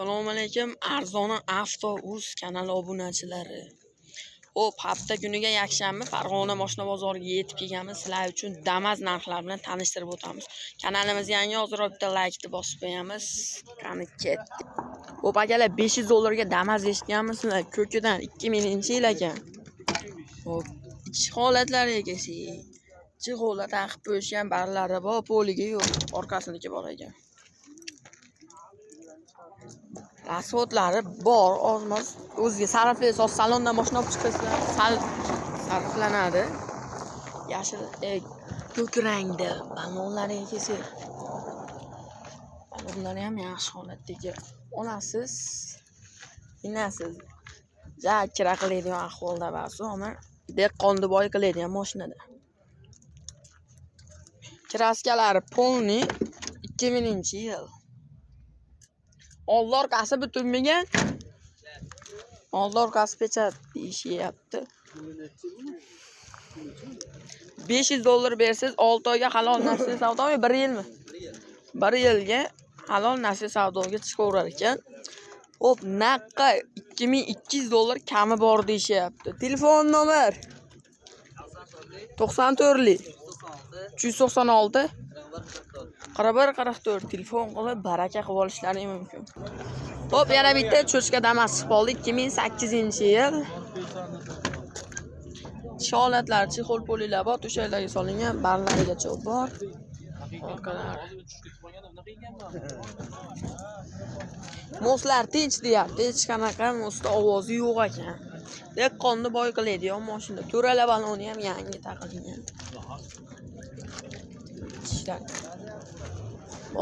Assalomu alaykum, Arzona Avto.uz kanali obunachilari. Xo'p, hafta kuniga yakshanba Farg'ona mashina bozoriga yetib kelganmiz. Sizlar uchun Damas narxlari bilan tanishtirib o'tamiz. Kanalimizga yangi hozirroq bitta laykni bosib qo'yamiz. Qani ketdi. Xo'p, akalar, $500 ga Damas eshitganmisizlar? Ko'kidan 2000-yil ekan. Xo'p, ichki holatlariga kelsak, ichki holat taqib qo'yishgan barlari bor, poliga yo'q, orqasiniki bor ekan. Rasxodlari bor, ozmoz o'ziga sarflaysiz, salondan mashina olib chiqasizlar, sarflanadi. Yashil ko'k rangda balonlariga kelsak, balonlari ham yaxshi holatdagi. Olasiz, minasiz. Ja kira qiladigan ahvolda bas, ammo dehqonni boy qiladigan mashinada. Kraskalari polni 2000-yil. Old orqasi butunmigan. Old orqasi pechat deyishyapti. $500 bersiz 6 oyga halol nasiya savdomi, 1 yilmi? 1 yilga halol nasiya savdoga chiqaverar ekan. Hop, naqqa $2200 kami bor deyishyapti. Telefon nomer 94 396 4144 telefon qilib baraka qilib olishlari mumkin. Hop, yana bitta cho'chka Damas chiqib qoldi, 2008-yil. Holatlar, chexol polilar bor, to'shaklarga solingan, barlarigacha bor. Orqalari. Moslar tinch deyapti, hech qanaqa mosda ovozi yo'q ekan. Dehqonni boy qiladigan mashina. To'rala baloni ham yangi taqilgan. Ishlar.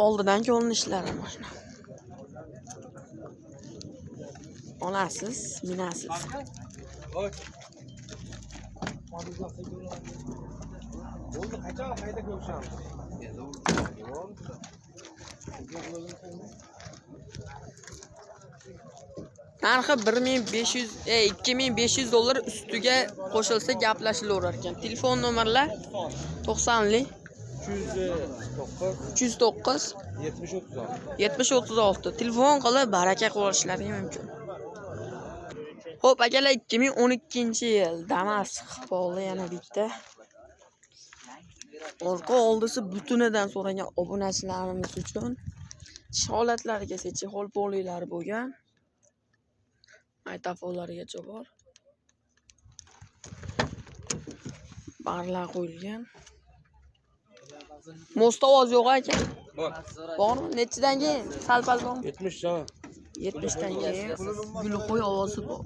Oldidan ko'rinishlari mashina. Olasiz, minasiz. Narxi $2500 ustiga qo'shilsa gaplashilaverar ekan. Telefon nomerlar 90 309 7036 telefon qilib baraka qilib olishlari mumkin. Xo'p, akalar, 2012-yil Damas chiqib qoldi yana bitta. Orqa oldisi butunidan so'ragan obunachilarimiz uchun holatlariga chexol polilar bo'lgan. Aytafonlarigacha bor. Barlar qo'yilgan. Mo'sta ovoz yo'q ekan. Bormi? Nechidan keyin? Sal-pal bormi? 70 ta. 70 dan keyin gulxo'y ovozi bor.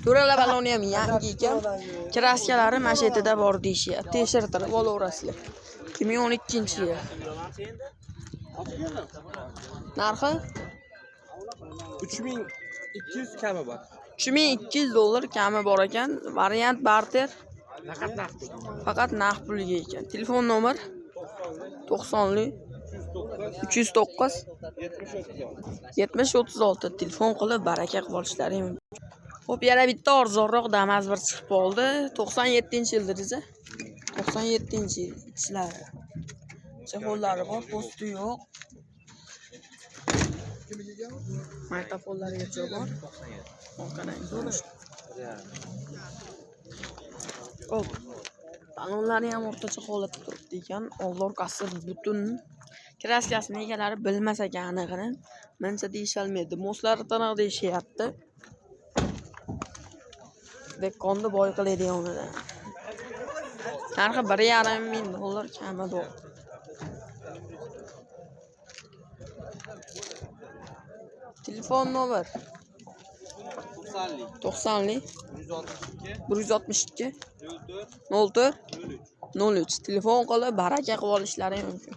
To'rala baloni ham yangi ekan. Kraskalari mashetida bor deyishyapti. Tekshirtirib olaverasizlar. 2012-yil. Narxi $3200 kami bor. $3200 kami bor ekan. Variant barter. Faqat naqd pulga ekan. Telefon nomer 90 309 7036 telefon qilib baraka qilib olishlari mumkin. Xo'p, yana bitta arzonroq Damas bir chiqib qoldi. 97-yil deriz. 97-yil ishlari. Chexollari bor, posti yo'q. Maytafonlarigacha bor. Orqadan ko'rish. Xo'p. Balonlari ham o'rtacha holatda turibdi ekan. Old orqasi butun. Kraskasini egalari bilmas ekan anig'ini. Mencha deyisholmaydi. Moslari taniq deyishyapti. Dehqonni boy qiladigan o'rnida. Narxi $1,500 kami bor. Telefon nomer 90 162 04 03 telefon qilib baraka qilib olishlari mumkin.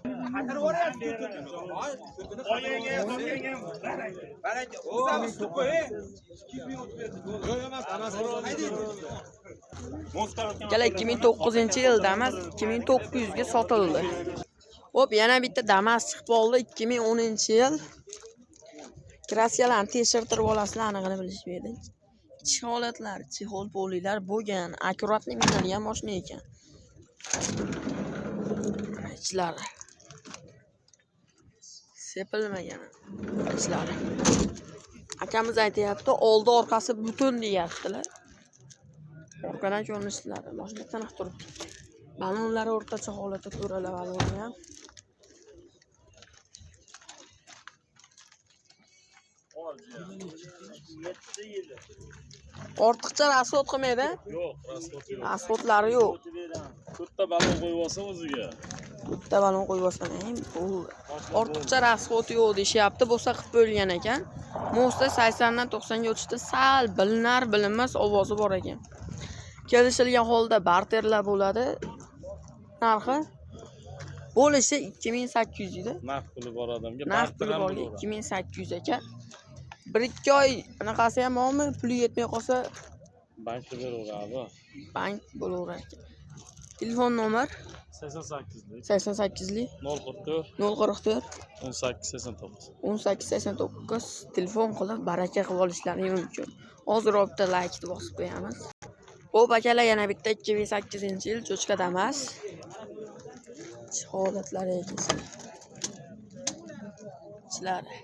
Kala 2009-yil Damas 2900 ga sotildi. Hop, yana bitta Damas chiqib qoldi 2010-yil. Krasyalarni tekshirtirib olasizlar, anig'ini bilishmaydi. Ichki holatlar, chexol polilar bo'lgan, akkuratni minadigan mashina ekan. Ichlari sepilmagan ichlari. Akamiz aytyapti, oldi orqasi butun deyaptilar. Orqadan ko'rinishlari, mashina qanaqa turibdi. Balonlari o'rtacha holatda ko'rala balonni ham. Ortiqcha rasxod qilmaydi? Yo'q, rasxod yo'q. Rasxodlari yo'q. To'rtta balon qo'yib olsa o'ziga. Bitta balon qo'yib olsam, bu ortiqcha rasxod yo'q deyapti, bo'lsa qilib bo'lgan ekan. Mostda 80 dan 90 ga o'tishda sal bilinar bilinmas ovozi bor ekan. Kelishilgan holda barterlar bo'ladi. Narxi bo'lishi 2800 edi. Narx puli bor odamga Narx puli bor 2800 ekan. 1-2 oy anaqasi ham bormi? Puli yetmay qolsa bankda beraveradi. bank bo'laverar ekan. Telefon nomer 88lik 88lik 044 044 1889. 1889 telefon qilib baraka qilib olishlaring mumkin. Hozir bitta like bosib qo'yamiz. Xo'p akalar, yana bitta 2008-yil cho'chka Damas. Holatlari ekan. Ishlari.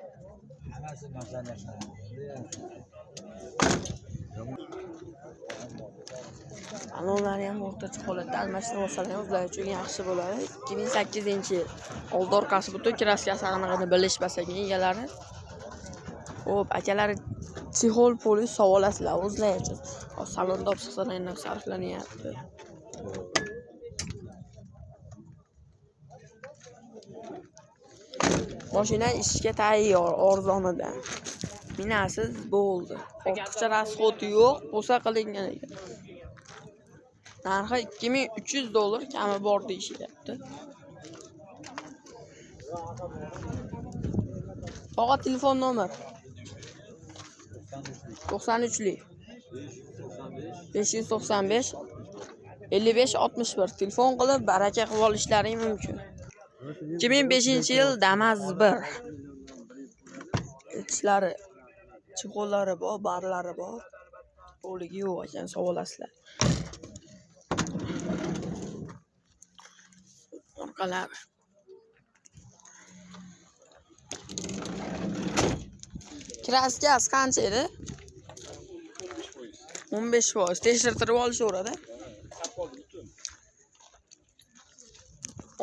Balonlari ham o'rtacha holatda almashtirib olsalar o'zlari uchun yaxshi bo'ladi. 2008-yil. Oldi orqasi butun kraskasi anaqani bilishmasagan egalari. Xo'p, akalar Tixol polis savolasizlar o'zlari uchun. Salonda olib chiqsalar ham sarflanyapti. Mashina ishga tayyor, arzonidan. Minasiz bo'ldi. Ortiqcha rasxod yo'q, bo'lsa qilingan ekan. Narxi $2300 kami bor deyishyapti. Faqat telefon nomer 93lik 595 55 61 telefon qilib baraka qilib olishlaring mumkin. 2005-yil Damas 1. Ishlari, chixollari bor, barlari bor. O'ligi yo'q ekan, savolasizlar. Orqalari. Kraskasi qancha edi? 15%. Tekshirtirib olishaveradi.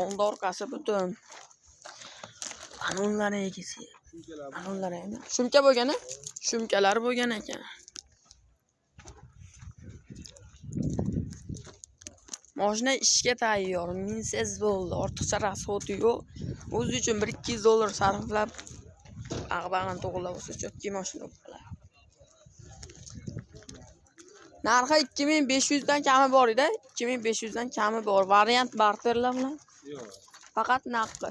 Oldi orqasi butun. Balonlari egisi. Balonlari ham. Shumka bo'lgani? Shumkalar bo'lgan ekan. Mashina ishga tayyor, minsiz bo'ldi. Ortiqcha rasxodi yo'q. O'zi uchun $1-200 sarflab ag'bag'ini to'g'rilab olsa cho'kki mashina bo'ladi. Narxi 2500 dan kami bor edi. 2500 dan kami bor. Variant barterlar bilan. Yo'q. Faqat naqd.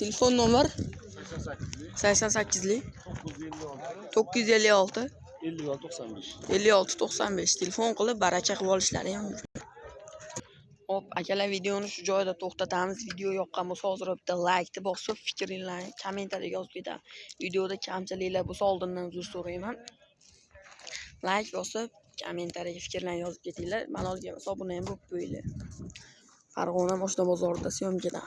Telefon nomer 88lik 956 56 95 telefon qilib baraka qilib olishlari ham mumkin. Hop, akalar, videoni shu joyda to'xtatamiz. Video yoqqan bo'lsa, hozir bitta like bosib, fikringizni kommentariyga yozib keting. Videoda kamchiliklar bo'lsa, oldindan uzr so'rayman. Like bosib, kommentariyaga fikrlarni yozib ketinglar. Kanalga obuna ham bo'lib qo'yinglar. Farg'ona Moshna bozorida syomkadan.